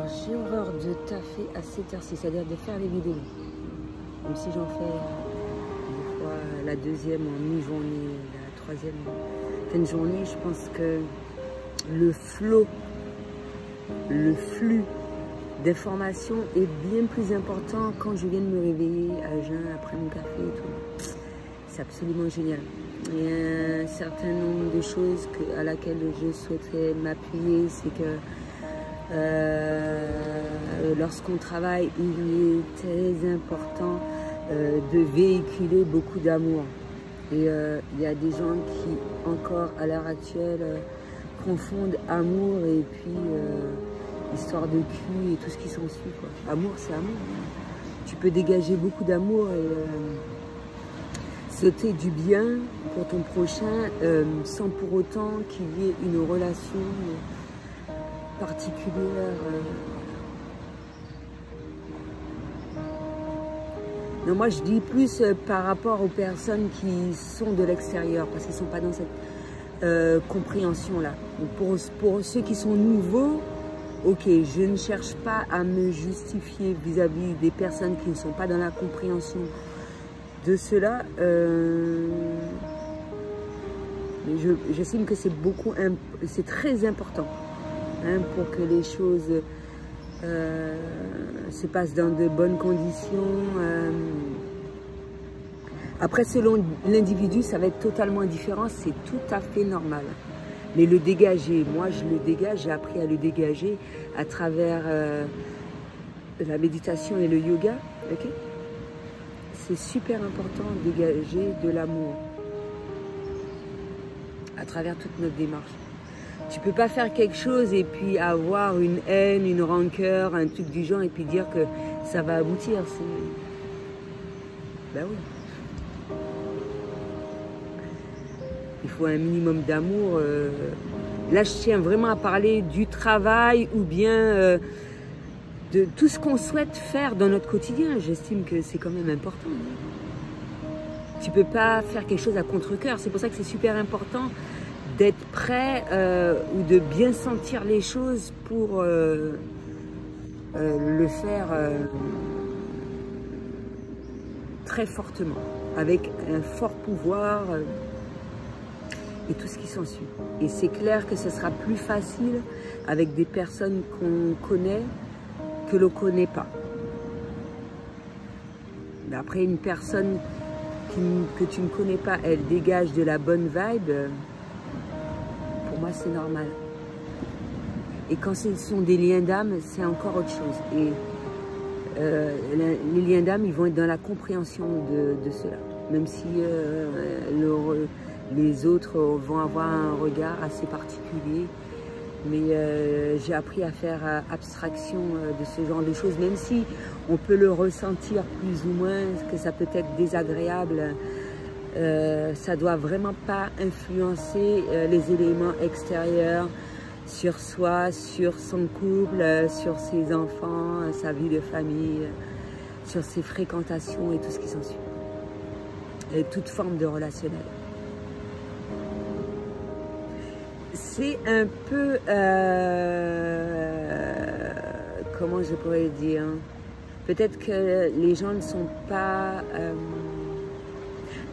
j'ai horreur de taffer à cette heure-ci, c'est-à-dire de faire les vidéos. Même si j'en fais des fois la deuxième en mi-journée, la troisième en fin de journée, je pense que le flow, le flux d'informations est bien plus important quand je viens de me réveiller à jeun après mon café et tout. C'est absolument génial. Il y a un certain nombre de choses à laquelle je souhaiterais m'appuyer, c'est que lorsqu'on travaille, il est très important de véhiculer beaucoup d'amour. Et il y a des gens qui, encore à l'heure actuelle, confondent amour et puis histoire de cul et tout ce qui s'ensuit, quoi. Amour, c'est amour. Tu peux dégager beaucoup d'amour et sauter du bien pour ton prochain sans pour autant qu'il y ait une relation particulière. Non, moi je dis plus par rapport aux personnes qui sont de l'extérieur, parce qu'ils ne sont pas dans cette compréhension-là. Pour ceux qui sont nouveaux, ok, je ne cherche pas à me justifier vis-à-vis des personnes qui ne sont pas dans la compréhension de cela. Mais j'estime que c'est très important pour que les choses se passent dans de bonnes conditions. Après, selon l'individu, ça va être totalement différent, c'est tout à fait normal. Mais le dégager, moi je le dégage, j'ai appris à le dégager à travers la méditation et le yoga. Okay, c'est super important de dégager de l'amour à travers toute notre démarche. Tu peux pas faire quelque chose et puis avoir une haine, une rancœur, un truc du genre et puis dire que ça va aboutir. Ben oui. Il faut un minimum d'amour. Là, je tiens vraiment à parler du travail ou bien de tout ce qu'on souhaite faire dans notre quotidien. J'estime que c'est quand même important. Tu peux pas faire quelque chose à contre-cœur. C'est pour ça que c'est super important d'être prêt ou de bien sentir les choses pour le faire très fortement, avec un fort pouvoir et tout ce qui s'ensuit. Et c'est clair que ce sera plus facile avec des personnes qu'on connaît que l'on ne connaît pas. Mais après, une personne que tu ne connais pas, elle dégage de la bonne vibe. Pour moi, c'est normal. Et quand ce sont des liens d'âme, c'est encore autre chose. Et les liens d'âme, ils vont être dans la compréhension de cela. Même si les autres vont avoir un regard assez particulier. Mais j'ai appris à faire abstraction de ce genre de choses. Même si on peut le ressentir plus ou moins, que ça peut être désagréable, ça doit vraiment pas influencer les éléments extérieurs sur soi, sur son couple, sur ses enfants, sa vie de famille, sur ses fréquentations et tout ce qui s'ensuit. Et toute forme de relationnel. C'est un peu, comment je pourrais dire, peut-être que les gens ne sont pas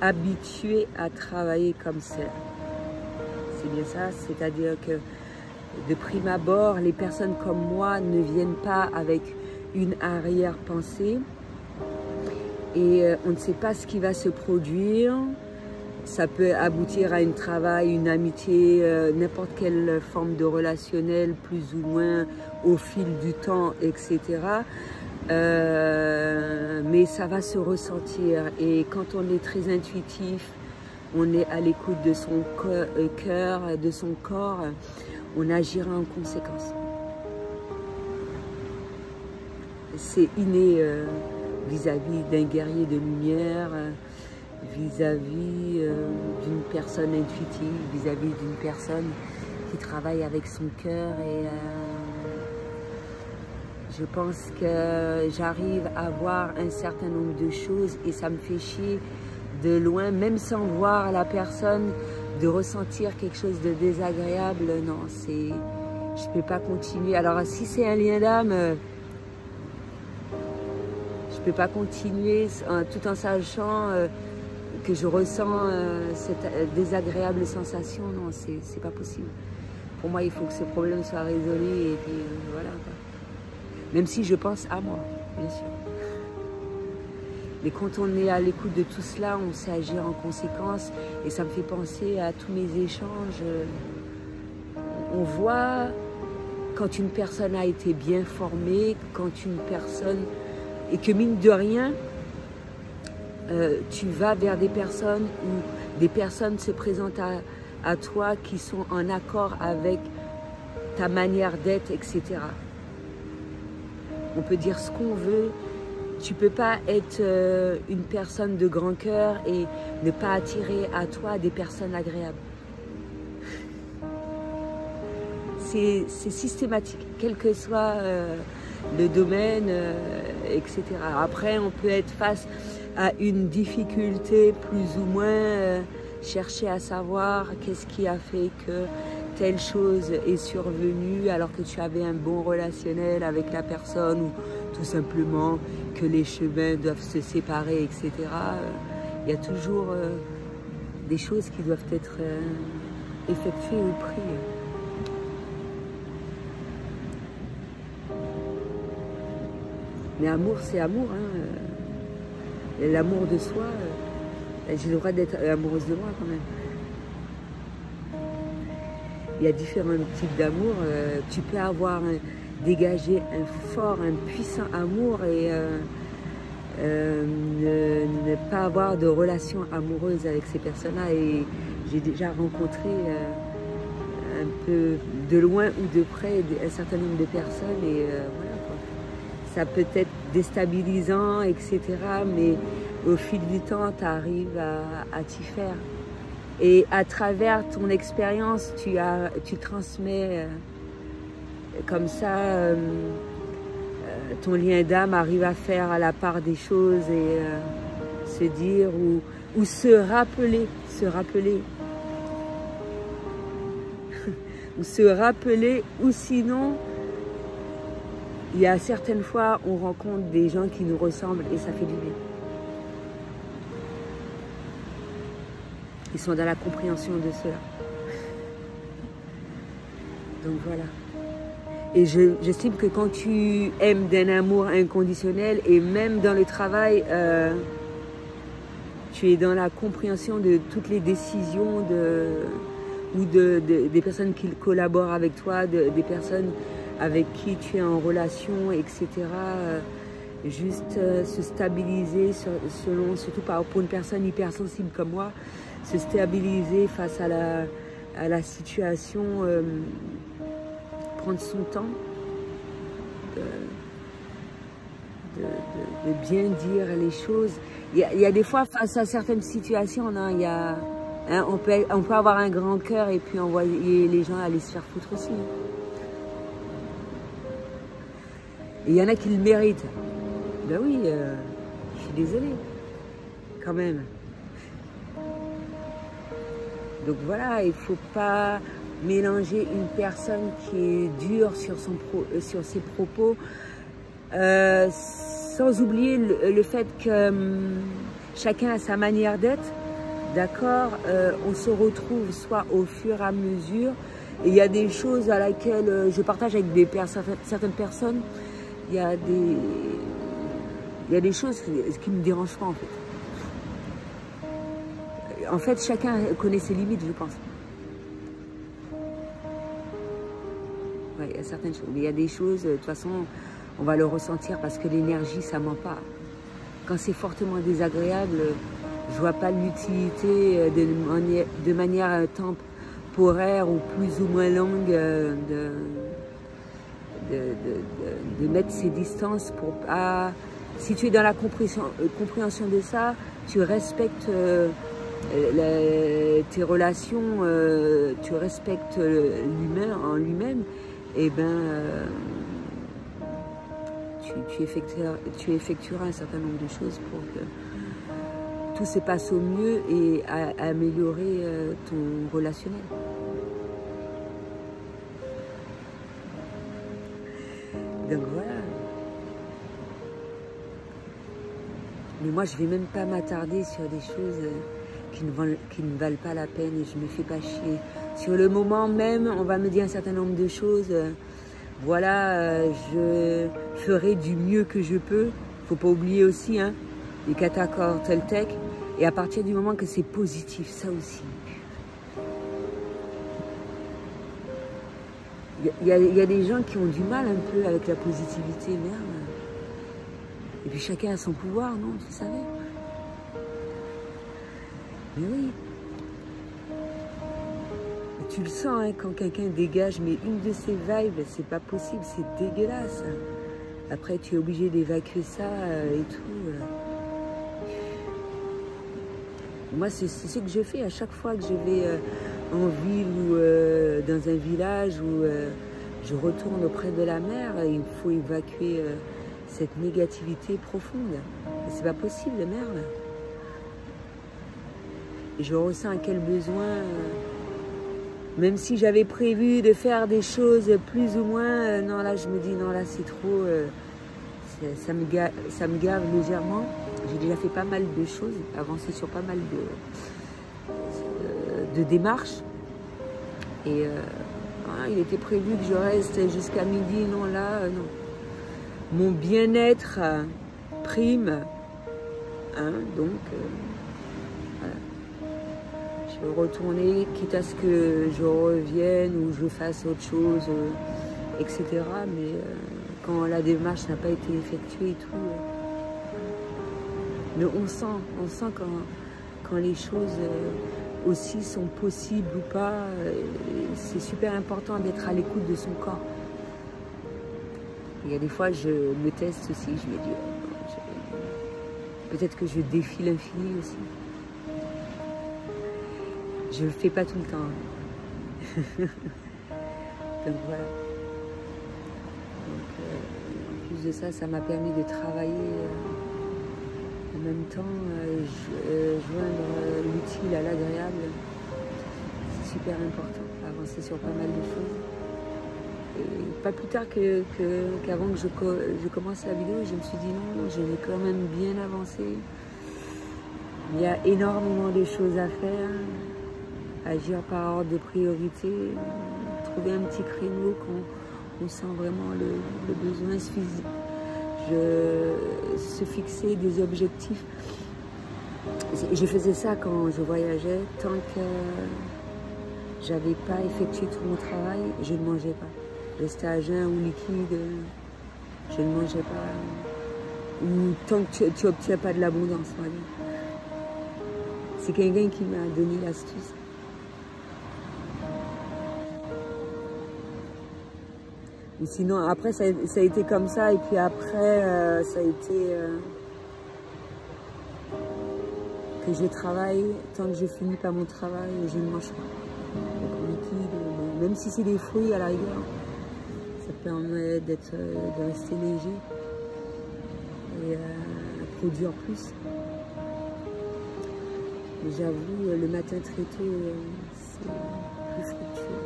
habitués à travailler comme ça. C'est bien ça, c'est-à-dire que de prime abord, les personnes comme moi ne viennent pas avec une arrière-pensée et on ne sait pas ce qui va se produire. Ça peut aboutir à un travail, une amitié, n'importe quelle forme de relationnel, plus ou moins au fil du temps, etc. Mais ça va se ressentir. Et quand on est très intuitif, on est à l'écoute de son cœur, de son corps, on agira en conséquence. C'est inné vis-à-vis d'un guerrier de lumière, vis-à-vis d'une personne intuitive, vis-à-vis d'une personne qui travaille avec son cœur. Et je pense que j'arrive à voir un certain nombre de choses et ça me fait chier de loin, même sans voir la personne, de ressentir quelque chose de désagréable. Non, je peux pas continuer. Alors si c'est un lien d'âme, je peux pas continuer tout en sachant que je ressens cette désagréable sensation. Non, c'est pas possible. Pour moi, il faut que ce problème soit résolu et puis voilà, quoi. Même si je pense à moi, bien sûr. Mais quand on est à l'écoute de tout cela, on sait agir en conséquence. Et ça me fait penser à tous mes échanges. On voit quand une personne a été bien formée, quand une personne... Et que mine de rien, tu vas vers des personnes où des personnes se présentent à toi qui sont en accord avec ta manière d'être, etc. On peut dire ce qu'on veut. Tu ne peux pas être une personne de grand cœur et ne pas attirer à toi des personnes agréables. C'est systématique, quel que soit le domaine, etc. Après, on peut être face à une difficulté plus ou moins, chercher à savoir qu'est-ce qui a fait que telle chose est survenue alors que tu avais un bon relationnel avec la personne ou tout simplement que les chemins doivent se séparer, etc. Il y a toujours des choses qui doivent être effectuées ou prises. Mais amour, c'est amour. Hein. L'amour de soi, j'ai le droit d'être amoureuse de moi quand même. Il y a différents types d'amour. Tu peux avoir dégager un fort, un puissant amour et ne pas avoir de relation amoureuse avec ces personnes-là. Et j'ai déjà rencontré un peu de loin ou de près un certain nombre de personnes et voilà quoi. Ça peut être déstabilisant, etc. Mais au fil du temps, tu arrives à t'y faire. Et à travers ton expérience, tu transmets comme ça, ton lien d'âme arrive à faire à la part des choses et se dire ou se rappeler, ou se rappeler, ou sinon, il y a certaines fois, on rencontre des gens qui nous ressemblent et ça fait du bien. Ils sont dans la compréhension de cela. Donc voilà. Et j'estime que quand tu aimes d'un amour inconditionnel et même dans le travail, tu es dans la compréhension de toutes les décisions des personnes qui collaborent avec toi, des personnes avec qui tu es en relation, etc. Juste se stabiliser, surtout pour une personne hypersensible comme moi, se stabiliser face à la situation, prendre son temps, de bien dire les choses. Il y a des fois, face à certaines situations, hein, on peut avoir un grand cœur et puis envoyer les gens aller se faire foutre aussi. Et il y en a qui le méritent. Ben oui, je suis désolée, quand même. Donc voilà, il ne faut pas mélanger une personne qui est dure sur ses propos, sans oublier le fait que chacun a sa manière d'être, d'accord. On se retrouve soit au fur et à mesure, et il y a des choses à laquelle je partage avec certaines personnes, il y a des choses qui ne me dérangent pas en fait. En fait, chacun connaît ses limites, je pense. Ouais, il y a certaines choses. Mais il y a des choses, de toute façon, on va le ressentir parce que l'énergie, ça ment pas. Quand c'est fortement désagréable, je vois pas l'utilité de manière temporaire ou plus ou moins longue de mettre ces distances pour pas... Si tu es dans la compréhension de ça, tu respectes tes relations, tu respectes l'humain en lui-même, et ben tu effectueras un certain nombre de choses pour que tout se passe au mieux et à améliorer ton relationnel. Mais moi, je vais même pas m'attarder sur des choses qui ne valent pas la peine et je me fais pas chier. Sur le moment même, on va me dire un certain nombre de choses. Voilà, je ferai du mieux que je peux. Faut pas oublier aussi, hein, les catacores Toltec. Et à partir du moment que c'est positif, ça aussi. Il y a des gens qui ont du mal un peu avec la positivité, merde. Et puis chacun a son pouvoir, non? Tu savais? Mais oui. Et tu le sens, hein, quand quelqu'un dégage, mais une de ses vibes, c'est pas possible, c'est dégueulasse. Après, tu es obligé d'évacuer ça et tout. Moi, c'est ce que je fais à chaque fois que je vais en ville ou dans un village où je retourne auprès de la mer. Il faut évacuer cette négativité profonde. C'est pas possible, merde. Et je ressens quel besoin, même si j'avais prévu de faire des choses plus ou moins, non là je me dis non là c'est trop, ça me gave légèrement. J'ai déjà fait pas mal de choses, avancé sur pas mal de démarches. Et il était prévu que je reste jusqu'à midi, non là, non. Mon bien-être prime, hein, donc voilà. Je vais retourner, quitte à ce que je revienne ou je fasse autre chose, etc. Mais quand la démarche n'a pas été effectuée et tout, mais on sent quand les choses aussi sont possibles ou pas. C'est super important d'être à l'écoute de son corps. Il y a des fois, je me teste aussi, je me dis, peut-être que je défie l'infini aussi. Je ne le fais pas tout le temps. Donc voilà. Donc, en plus de ça, ça m'a permis de travailler en même temps, joindre l'utile à l'agréable. C'est super important, avancer sur pas mal de choses. Et pas plus tard qu'avant que je commence la vidéo, je me suis dit non, je vais quand même bien avancer. Il y a énormément de choses à faire. Agir par ordre de priorité, trouver un petit créneau quand on sent vraiment le besoin physique. Se fixer des objectifs. Je faisais ça quand je voyageais. Tant que j'avais pas effectué tout mon travail, je ne mangeais pas. Le stagiaire ou liquide, je ne mangeais pas. Ou tant que tu n'obtiens pas de l'abondance, on va dire. C'est quelqu'un qui m'a donné l'astuce. Ou sinon, après, ça a été comme ça. Et puis après, ça a été que je travaille. Tant que je finis pas mon travail, je ne mange pas. Donc, liquide, même si c'est des fruits à la rigueur. Ça permet de rester léger et produire plus. Mais j'avoue, le matin très tôt, c'est plus fructueux.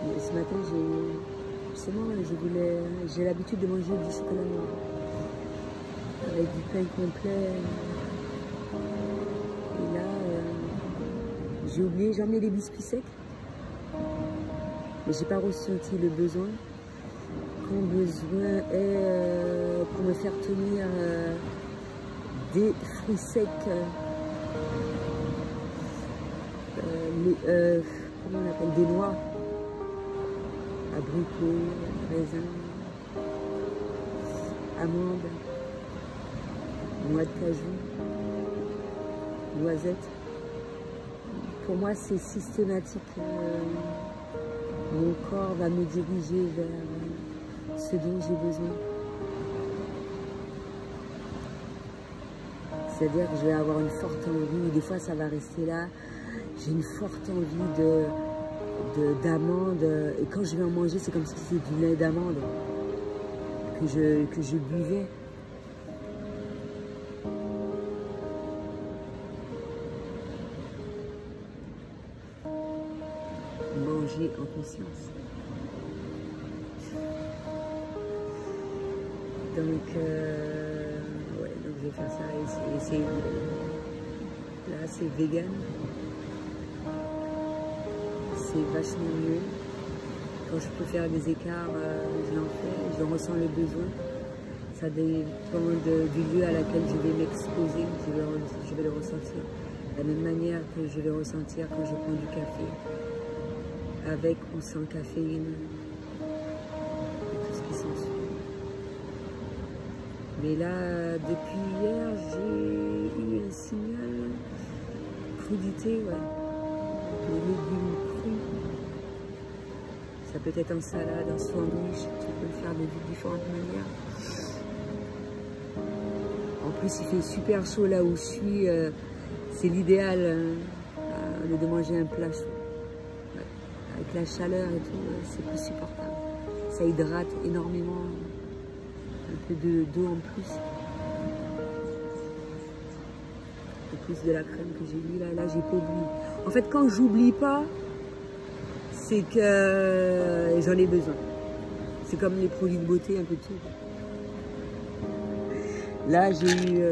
Et ce matin, j'ai l'habitude de manger du chocolat noir avec du pain complet. Et là, j'ai oublié, j'ai emmené les biscuits secs. Mais j'ai pas ressenti le besoin. Quand besoin est pour me faire tenir des fruits secs, comment on appelle, des noix, abricots, raisins, amandes, noix de cajou, noisettes. Pour moi, c'est systématique. Mon corps va me diriger vers ce dont j'ai besoin. C'est-à-dire que je vais avoir une forte envie, des fois ça va rester là. J'ai une forte envie d'amandes. Et quand je vais en manger, c'est comme si c'était du lait d'amande que je buvais. Manger en conscience. Donc, ouais, donc je vais faire ça et essayer. Là, c'est vegan. C'est vachement mieux. Quand je peux faire des écarts, je l'en fais. Je ressens le besoin. Ça dépend du lieu à laquelle je vais m'exposer. Je vais le ressentir. De la même manière que je vais ressentir quand je prends du café. Avec ou sans caféine. Et tout ce qui s'ensuit. Mais là, depuis hier, j'ai eu un signal crudité, ouais. Les légumes crus. Ça peut être en salade, en sandwich, tu peux le faire de différentes manières. En plus, il fait super chaud là où je suis. C'est l'idéal de manger un plat chaud. Ouais. Avec la chaleur et tout, c'est plus supportable. Ça hydrate énormément. Un peu d'eau en plus. Et plus de la crème que j'ai mis là. Là, j'ai pas oublié. En fait, quand j'oublie pas, c'est que j'en ai besoin. C'est comme les produits de beauté, un peu de tout. Là, j'ai eu...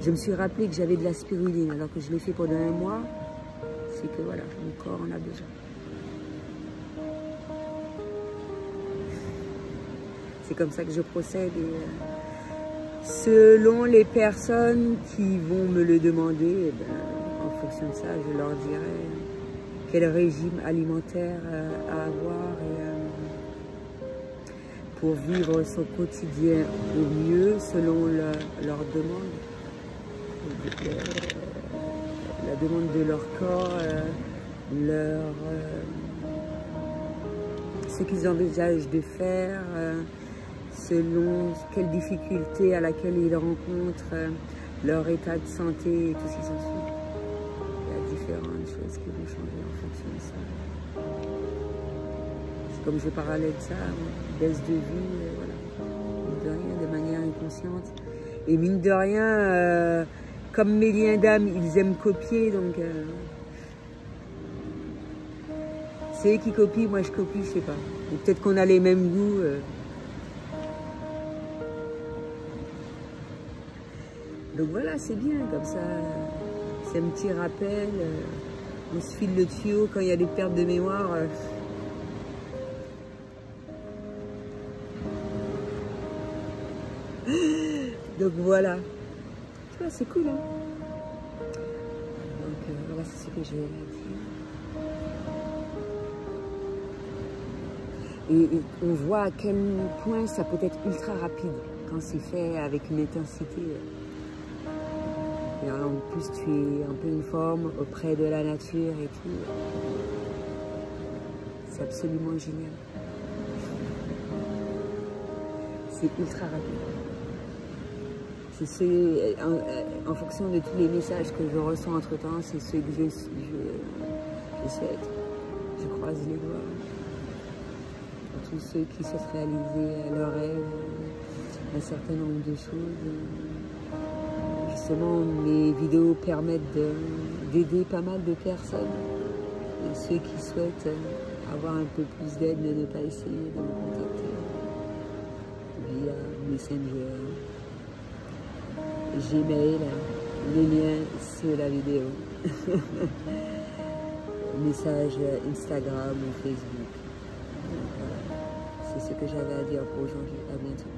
je me suis rappelé que j'avais de la spiruline, alors que je l'ai fait pendant un mois. C'est que voilà, mon corps en a besoin. C'est comme ça que je procède. Et, selon les personnes qui vont me le demander, eh ben, en fonction de ça, je leur dirai quel régime alimentaire à avoir pour vivre son quotidien au mieux selon leur demande. La demande de leur corps, ce qu'ils envisagent de faire, selon quelles difficultés à laquelle ils rencontrent, leur état de santé et tout ce qui s'ensuit. Il y a différentes choses qui vont changer en fonction de ça. C'est comme je parlais de ça, baisse de vie, voilà. Mine de rien, de manière inconsciente. Et mine de rien, comme mes liens d'âme, ils aiment copier, donc c'est eux qui copient, moi je copie, je sais pas. Peut-être qu'on a les mêmes goûts. Donc voilà, c'est bien comme ça. C'est un petit rappel. On se file le tuyau quand il y a des pertes de mémoire. Donc voilà. Tu vois, c'est cool, hein. Donc voilà, c'est ce que j'ai à dire. Et on voit à quel point ça peut être ultra rapide quand c'est fait avec une intensité. Et en plus, tu es en pleine forme auprès de la nature et tout. C'est absolument génial. C'est ultra rapide. C'est en fonction de tous les messages que je reçois entre temps, c'est ceux que je souhaite. Je croise les doigts. Pour tous ceux qui souhaitent réaliser leurs rêves, un certain nombre de choses. Justement, mes vidéos permettent d'aider pas mal de personnes. Et ceux qui souhaitent avoir un peu plus d'aide, ne pas essayer de me contacter via Messenger, Gmail, les liens sur la vidéo. Message Instagram ou Facebook. Voilà. C'est ce que j'avais à dire pour aujourd'hui. À bientôt.